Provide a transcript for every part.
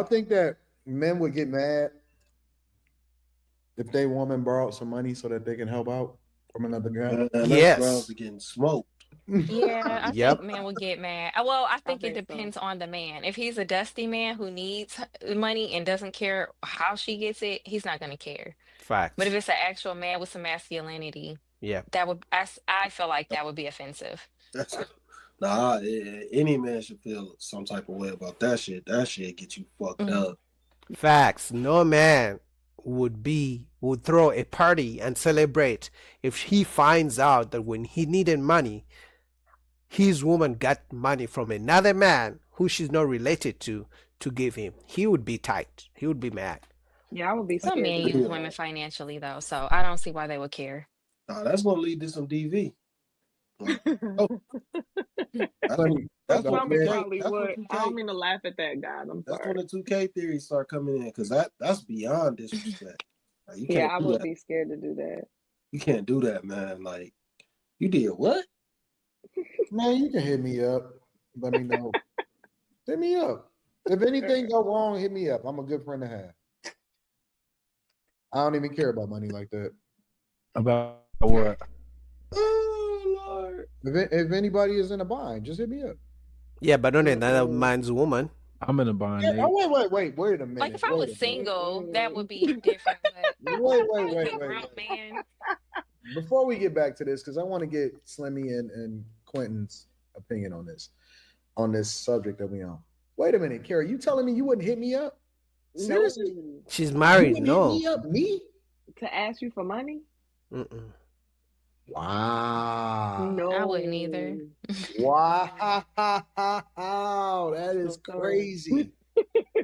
I think that men would get mad if they woman borrowed some money so that they can help out from another guy. Man, that's grounds Yes. to getting smoked. Yeah, I think Yep. men will get mad. Well, I I think it think so. depends on the man. If he's a dusty man who needs money and doesn't care how she gets it, he's not going to care. But if Facts. it's an actual man with some masculinity, Yeah. I feel like that would be offensive. That's nah. Any man should feel some type of way about that shit. That shit get you fucked Mhm. up. Facts. No man would throw a party and celebrate if he finds out that when he needed money, his woman got money from another man who she's not related to give him. He would be tight. He would be mad. Yeah, I would be Some scared to men do use Yeah. women that. financially though, so I don't see why they would care. Nah, that's gonna lead to some DV. Like, oh, that's Let what me- that's what Some it 2K. probably That's what would. 2K. I don't mean to laugh at that, guy. I'm That's when sorry. the 2K theories start coming in because that's beyond disrespect. Like, you Yeah, can't I do would that. be scared to do that. You can't do that, man. Like you did what? Man, you can hit me up. Let me know. Hit me up. If anything go wrong, hit me up. I'm a good friend to have. I don't even care about money like that. About what? Oh Lord. If anybody is in a bind, just hit me up. Yeah, but not another man's woman. I'm in a bind, Yeah, Nate. wait a minute. Like if I wait was a minute. single, that would be different. But Wait. a grown man, Before we get back to this, because I want to get Slimmy and Quentin's opinion on this subject that we on. Wait a minute, Carrie, you telling me you wouldn't hit me up? Seriously? No. She's You married. wouldn't No. hit me up? Me? To ask you for money? Mm-mm. Wow. No. I wouldn't either. Wow. That is So sorry. crazy.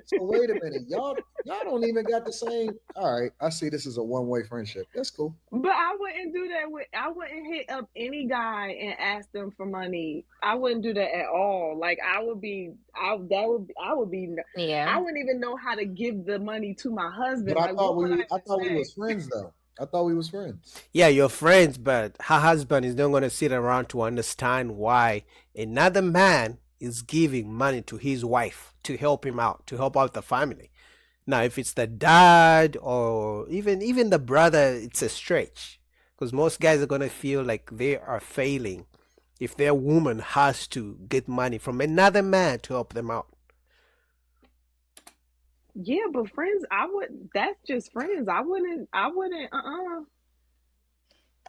So wait a minute. Y'all don't even got the same. All right. I see this is a one-way friendship. That's cool. But I wouldn't do that I wouldn't hit up any guy and ask them for money. I wouldn't do that at all. Like I would be I Yeah. wouldn't even know how to give the money to my husband. But I Like thought what would I I thought we even was say? friends though. I thought we was friends. Yeah, you're friends, but her husband is not going to sit around to understand why another man is giving money to his wife to help him out, to help out the family. Now, if it's the dad or even the brother, it's a stretch because most guys are going to feel like they are failing if their woman has to get money from another man to help them out. Yeah, but friends, that's just friends. I wouldn't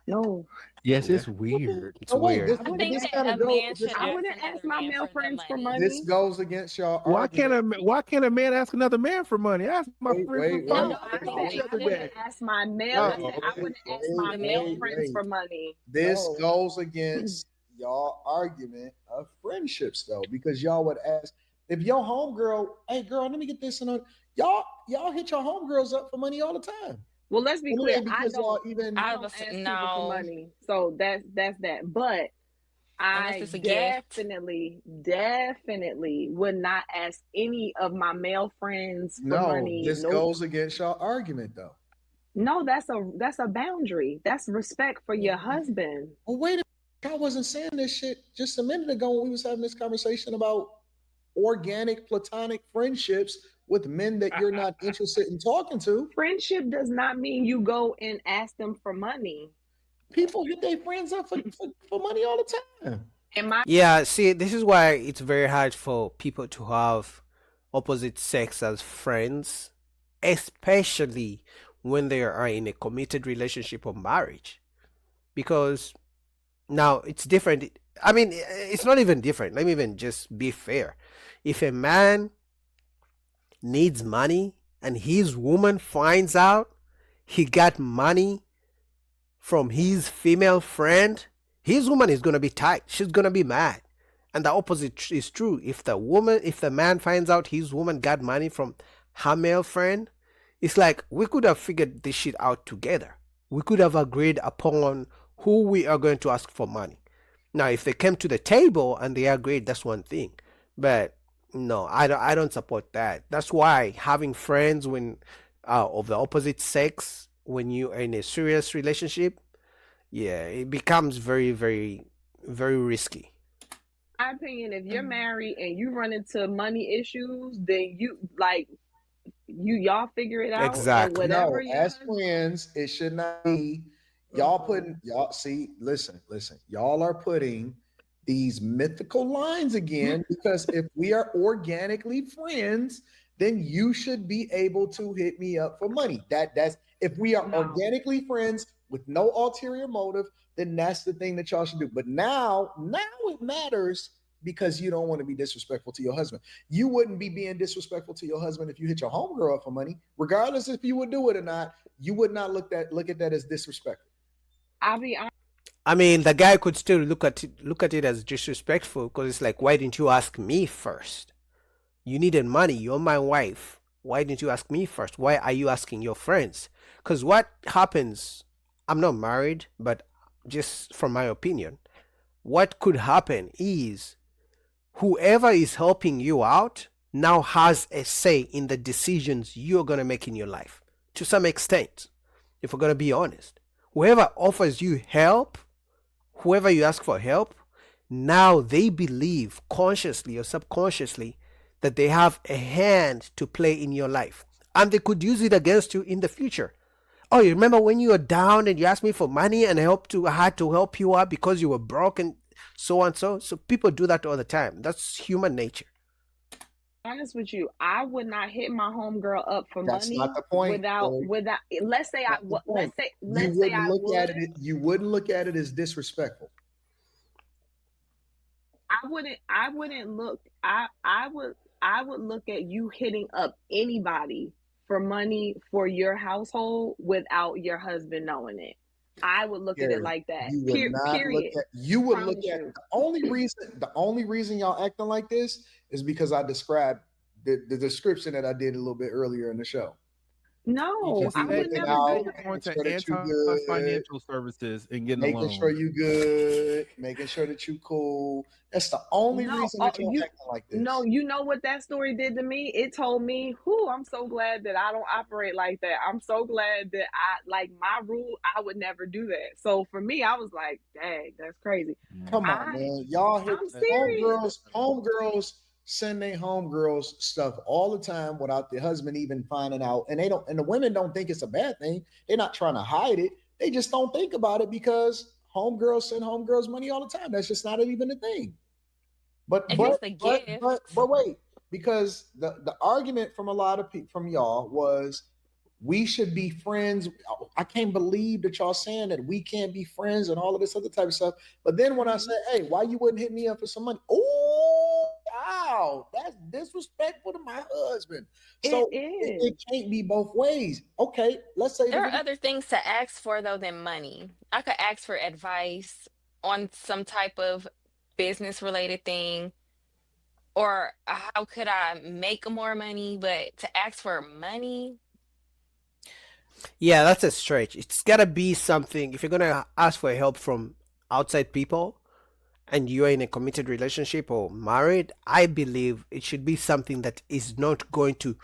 no. Yes, Yeah, it's weird. it's Oh wait, weird. this, I but think this that kind a of goes. man This, should I ask wouldn't ask another my man male for the friends for money. this money. goes against y'all Why can't argument. why can't a man ask another man for money? Ask my Wait, friend wait, for wait. No, money. I I think said they I Every wouldn't day. should. ask my male. No, I said I wouldn't ask my The male man. friends for money. This No. goes against y'all argument of friendships though, because y'all would ask if your homegirl, hey girl, let me get this and y'all hit your homegirls up for money all the time. Well, let's be And it clear. ain't because y'all even I I don't was ask people for no, money. So that's that. But unless I it's a gift. definitely would not ask any of my male friends for no, money. this Nope. goes against y'all argument though. No, that's a boundary. That's respect for your Yeah. husband. Well, wait a minute. I wasn't saying this shit just a minute ago when we was having this conversation about organic platonic friendships with men that you're not interested in talking to. Friendship does not mean you go and ask them for money. People hit their friends up for money all the time. And my Yeah, see, this is why it's very hard for people to have opposite sex as friends, especially when they are in a committed relationship or marriage. Because now it's different. I mean, it's not even different. Let me even just be fair. If a man needs money and his woman finds out he got money from his female friend, his woman is going to be tight. She's going to be mad. And the opposite is true. If the man finds out his woman got money from her male friend, it's like we could have figured this shit out together. We could have agreed upon who we are going to ask for money. Now, if they came to the table and they agreed, that's one thing. But no, I don't support that. That's why having friends when of the opposite sex when you are in a serious relationship, yeah, it becomes very, very, very risky. my opinion, if you're married and you run into money issues, then y'all figure it out, and Exactly. No, whatever your as husband. friends, it should not be y'all Mm-mm. putting y'all see, listen, y'all are putting these mythical lines again because if we are organically friends, then you should be able to hit me up for money. That's if we are No. organically friends with no ulterior motive, then that's the thing that y'all should do. But now it matters because you don't want to be disrespectful to your husband. You wouldn't be being disrespectful to your husband if you hit your homegirl up for money, regardless if you would do it or not. You would not look at that as disrespectful. I'll be honest. I mean, the guy could still look at it as disrespectful because it's like, why didn't you ask me first? You needed money. You're my wife. Why didn't you ask me first? Why are you asking your friends? Because what happens, I'm not married, but just from my opinion, what could happen is whoever is helping you out now has a say in the decisions you're going to make in your life to some extent, if we're going to be honest. Whoever offers you help, whoever you ask for help, now they believe consciously or subconsciously that they have a hand to play in your life, and they could use it against you in the future. Oh, you remember when you were down and you asked me for money and I had to help you out because you were broke and so on so. So people do that all the time. That's human nature. Honest with you, I would not hit my homegirl up for That's money not the point. without. Let's say I That's the let's point. say You let's say wouldn't I look would. at it. You wouldn't look at it as disrespectful. I wouldn't look. I would look at you hitting up anybody for money for your household without your husband knowing it. I would look at it Gary, like that. you would not look Period. at. You would look Promise at you. the only reason y'all acting like this is because I described the description that I did a little bit earlier in the show. No, Just I would looking never out, do You're that. going to making sure that you anti-financial services and getting a making loan. sure you good, making sure that you cool. That's the only No, reason that y'all you acting like this. no, you know what that story did to me? It told me, who I'm so glad that I don't operate like that. I'm so glad that my rule, I would never do that. So for me, I was like, dang, that's crazy. Come on, man. Y'all hit I'm serious. homegirls send their homegirls stuff all the time without the husband even finding out. And the women don't think it's a bad thing. They're not trying to hide it. They just don't think about it because homegirls send homegirls money all the time. That's just not even a thing. But If but it's a but, gift, but wait, because the argument from a lot of people from y'all was we should be friends. I can't believe that y'all saying that we can't be friends and all of this other type of stuff. But then when I said, hey, why you wouldn't hit me up for some money? Oh, wow, that's disrespectful to my husband. So it can't be both ways. Okay, let's say there are other things to ask for though than money. I could ask for advice on some type of business related thing, or how could I make more money, but to ask for money, Yeah, that's a stretch. It's gotta be something. If you're gonna ask for help from outside people and you're in a committed relationship or married, I believe it should be something that is not going to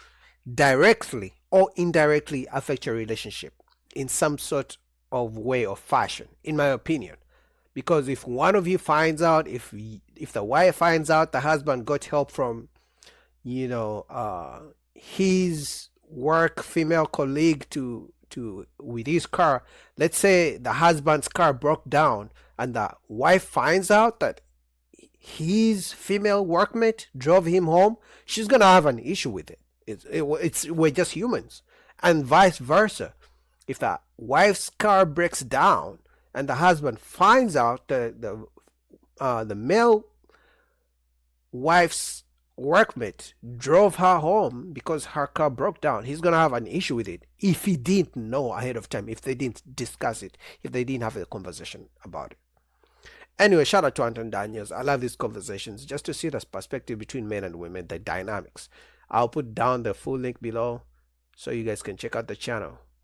directly or indirectly affect your relationship in some sort of way or fashion, in my opinion. Because if one of you finds out, if the wife finds out the husband got help from, his work female colleague to with his car, let's say the husband's car broke down and the wife finds out that his female workmate drove him home, she's gonna have an issue with it. We're just humans, and vice versa. If the wife's car breaks down and the husband finds out the male wife's workmate drove her home because her car broke down, he's gonna have an issue with it if he didn't know ahead of time, if they didn't discuss it, if they didn't have a conversation about it. Anyway, shout out to Anton Daniels. I love these conversations just to see the perspective between men and women, the dynamics. I'll put down the full link below so you guys can check out the channel.